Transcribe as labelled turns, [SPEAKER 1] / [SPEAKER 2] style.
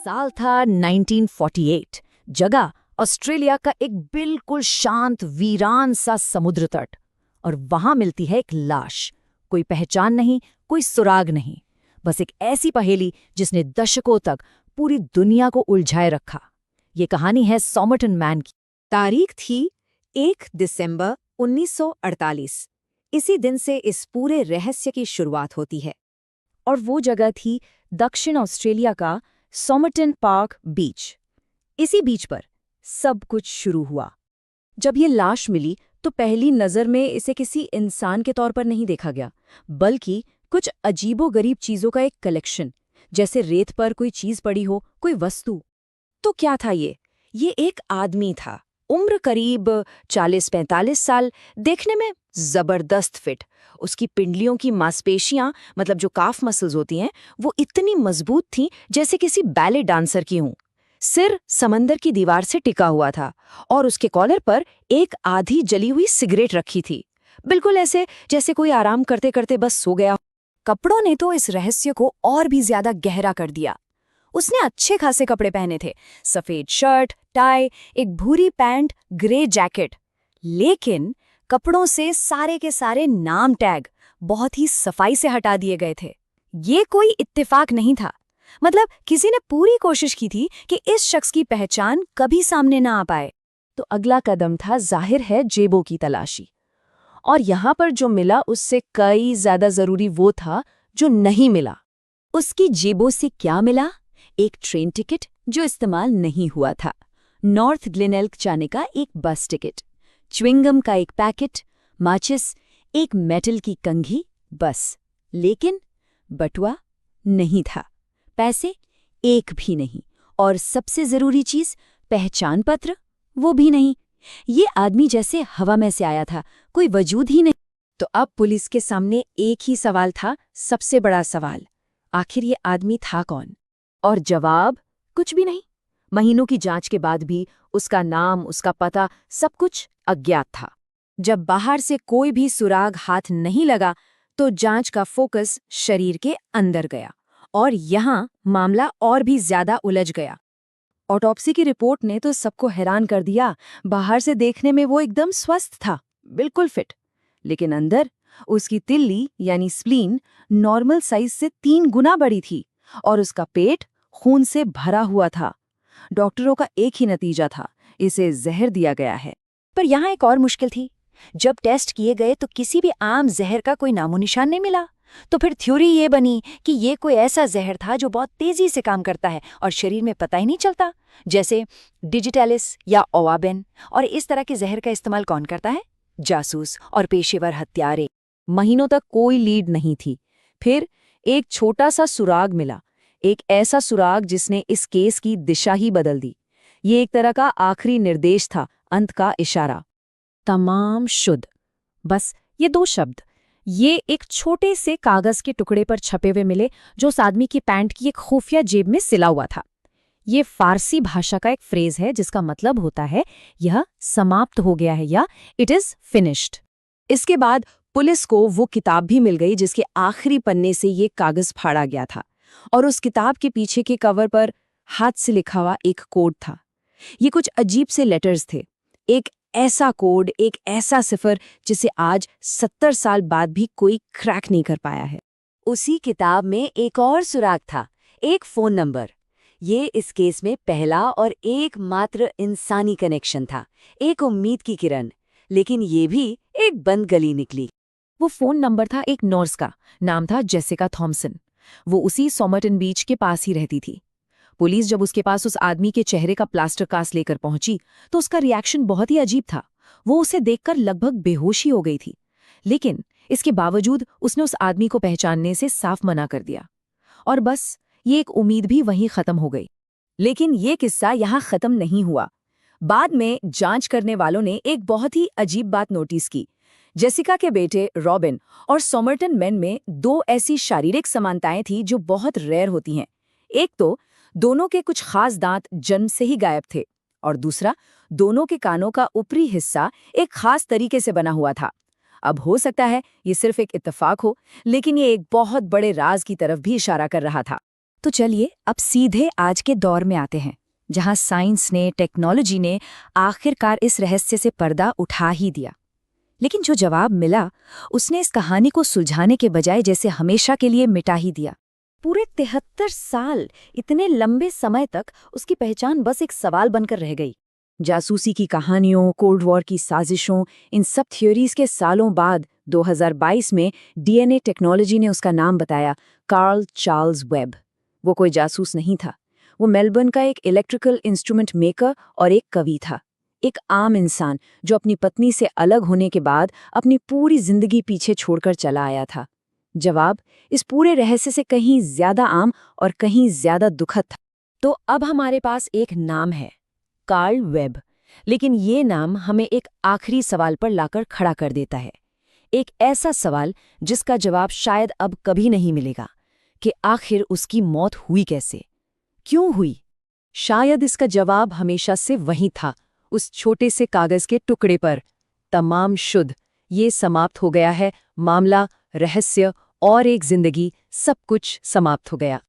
[SPEAKER 1] साल था 1948। जगह ऑस्ट्रेलिया का एक बिल्कुल शांत वीरान सा समुद्र तट। और वहां मिलती है एक लाश। कोई पहचान नहीं, कोई सुराग नहीं, बस एक ऐसी पहेली जिसने दशकों तक पूरी दुनिया को उलझाए रखा। ये कहानी है सॉमरटन मैन की।
[SPEAKER 2] तारीख थी 1 दिसंबर 1948। इसी दिन से इस पूरे रहस्य की शुरुआत होती है।
[SPEAKER 1] और वो जगह थी दक्षिण ऑस्ट्रेलिया का सॉमरटन पार्क बीच। इसी बीच पर सब कुछ शुरू हुआ। जब ये लाश मिली तो पहली नज़र में इसे किसी इंसान के तौर पर नहीं देखा गया, बल्कि कुछ अजीबोगरीब चीज़ों का एक कलेक्शन, जैसे रेत पर कोई चीज़ पड़ी हो, कोई वस्तु।
[SPEAKER 2] तो क्या था ये एक आदमी था, उम्र करीब 40-45 साल, देखने में जबरदस्त फिट। उसकी पिंडलियों की मांसपेशियां, मतलब जो काफ मसल्स होती हैं, वो इतनी मजबूत थीं जैसे किसी बैले डांसर की हों। सिर समंदर की दीवार से टिका हुआ था और उसके कॉलर पर एक आधी जली हुई सिगरेट रखी थी, बिल्कुल ऐसे जैसे कोई आराम करते करते बस सो गया। कपड़ों ने तो इस रहस्य को और भी ज्यादा गहरा कर दिया। उसने अच्छे खासे कपड़े पहने थे, सफेद शर्ट, टाई, एक भूरी पैंट, ग्रे जैकेट। लेकिन कपड़ों से सारे के सारे नाम टैग बहुत ही सफाई से हटा दिए गए थे। ये कोई इत्तेफाक नहीं था। मतलब किसी ने पूरी कोशिश की थी कि इस शख्स की पहचान कभी सामने ना आ पाए। तो अगला कदम था, जाहिर है, जेबों की तलाशी। और यहां पर जो मिला उससे कई ज्यादा जरूरी वो था जो नहीं मिला। उसकी जेबों से क्या मिला? एक ट्रेन टिकट जो इस्तेमाल नहीं हुआ था, नॉर्थ ग्लेनेल्क जाने का एक बस टिकट, च्युइंगम का एक पैकेट, माचिस, एक मेटल की कंघी, बस। लेकिन बटुआ नहीं था, पैसे एक भी नहीं, और सबसे जरूरी चीज, पहचान पत्र, वो भी नहीं। ये आदमी जैसे हवा में से आया था, कोई वजूद ही नहीं। तो अब पुलिस के सामने एक ही सवाल था, सबसे बड़ा सवाल, आखिर ये आदमी था कौन? और जवाब, कुछ भी नहीं। महीनों की जांच के बाद भी उसका नाम, उसका पता, सब कुछ अज्ञात था। जब बाहर से कोई भी सुराग हाथ नहीं लगा तो जांच का फोकस शरीर के अंदर गया, और यहाँ मामला और भी ज्यादा उलझ गया। ऑटोप्सी की रिपोर्ट ने तो सबको हैरान कर दिया। बाहर से देखने में वो एकदम स्वस्थ था, बिल्कुल फिट, लेकिन अंदर उसकी तिल्ली यानी स्प्लीन नॉर्मल साइज से 3 गुना बड़ी थी, और उसका पेट खून से भरा हुआ था। डॉक्टरों का एक ही नतीजा था, इसे जहर दिया गया है। पर यहाँ एक और मुश्किल थी। जब टेस्ट किए गए तो किसी भी आम जहर का कोई नामोनिशान नहीं मिला। तो फिर थ्योरी ये बनी कि ये कोई ऐसा जहर था जो बहुत तेजी से काम करता है और शरीर में पता ही नहीं चलता, जैसे डिजिटैलिस या ओवाबेन। और इस तरह के जहर का इस्तेमाल कौन करता है? जासूस और पेशेवर हत्यारे। महीनों तक कोई लीड नहीं थी। फिर एक छोटा सा सुराग मिला, एक ऐसा सुराग जिसने इस केस की दिशा ही बदल दी। ये एक तरह का आखिरी निर्देश था, अंत का इशारा। तमाम शुद्ध। बस ये 2 शब्द, ये एक छोटे से कागज के टुकड़े पर छपे हुए मिले, जो उस आदमी की पैंट की एक खुफिया जेब में सिला हुआ था। ये फारसी भाषा का एक फ्रेज है जिसका मतलब होता है यह समाप्त हो गया है, या इट इज फिनिश्ड। इसके बाद पुलिस को वो किताब भी मिल गई जिसके आखिरी पन्ने से ये कागज फाड़ा गया था, और उस किताब के पीछे के कवर पर हाथ से लिखा हुआ एक कोड था। ये कुछ अजीब से लेटर्स थे, एक ऐसा कोड, एक ऐसा सिफर जिसे आज 70 साल बाद भी कोई क्रैक नहीं कर पाया है। उसी किताब में एक और सुराग था, एक फोन नंबर। ये इस केस में पहला और एकमात्र इंसानी कनेक्शन था, एक उम्मीद की किरण। लेकिन ये भी एक बंद गली निकली। वो फोन नंबर था एक नर्स का, नाम था जेसिका थॉमसन। वो उसी सॉमरटन बीच के पास ही रहती थी। पुलिस जब उसके पास उस आदमी के चेहरे का प्लास्टर कास्ट लेकर पहुंची तो उसका रिएक्शन बहुत ही अजीब था। वो उसे देखकर लगभग बेहोशी हो गई थी, लेकिन इसके बावजूद उसने उस आदमी को पहचानने से साफ मना कर दिया। और बस ये एक उम्मीद भी वहीं खत्म हो गई। लेकिन ये किस्सा यहाँ खत्म नहीं हुआ। बाद में जांच करने वालों ने एक बहुत ही अजीब बात नोटिस की। जेसिका के बेटे रॉबिन और सॉमरटन मैन में 2 ऐसी शारीरिक समानताएं थी जो बहुत रेयर होती हैं। एक तो दोनों के कुछ खास दांत जन्म से ही गायब थे, और दूसरा, दोनों के कानों का ऊपरी हिस्सा एक खास तरीके से बना हुआ था। अब हो सकता है ये सिर्फ एक इत्तेफाक हो, लेकिन ये एक बहुत बड़े राज की तरफ भी इशारा कर रहा था। तो चलिए अब सीधे आज के दौर में आते हैं, जहां साइंस ने, टेक्नोलॉजी ने आखिरकार इस रहस्य से पर्दा उठा ही दिया। लेकिन जो जवाब मिला, उसने इस कहानी को सुलझाने के बजाय जैसे हमेशा के लिए मिटा ही दिया।
[SPEAKER 1] पूरे 73 साल, इतने लंबे समय तक उसकी पहचान बस एक सवाल बनकर रह गई।
[SPEAKER 2] जासूसी की कहानियों, कोल्ड वॉर की साजिशों, इन सब थ्योरीज के सालों बाद 2022 में डीएनए टेक्नोलॉजी ने उसका नाम बताया, कार्ल चार्ल्स वेब। वो कोई जासूस नहीं था, वो मेलबर्न का एक इलेक्ट्रिकल इंस्ट्रूमेंट मेकर और एक कवि था। एक आम इंसान जो अपनी पत्नी से अलग होने के बाद अपनी पूरी जिंदगी पीछे छोड़कर चला आया था। जवाब इस पूरे रहस्य से कहीं ज्यादा आम और कहीं ज्यादा दुखद था।
[SPEAKER 1] तो अब हमारे पास एक नाम है, कार्ल वेब। लेकिन ये नाम हमें एक आखिरी सवाल पर लाकर खड़ा कर देता है। एक ऐसा सवाल जिसका जवाब शायद अब कभी नहीं मिलेगा, कि आखिर उसकी मौत हुई कैसे, क्यों हुई।
[SPEAKER 2] शायद इसका जवाब हमेशा से वही था, उस छोटे से कागज के टुकड़े पर। तमाम शुद्ध, ये समाप्त हो गया है, मामला, रहस्य और एक जिंदगी, सब कुछ समाप्त हो गया।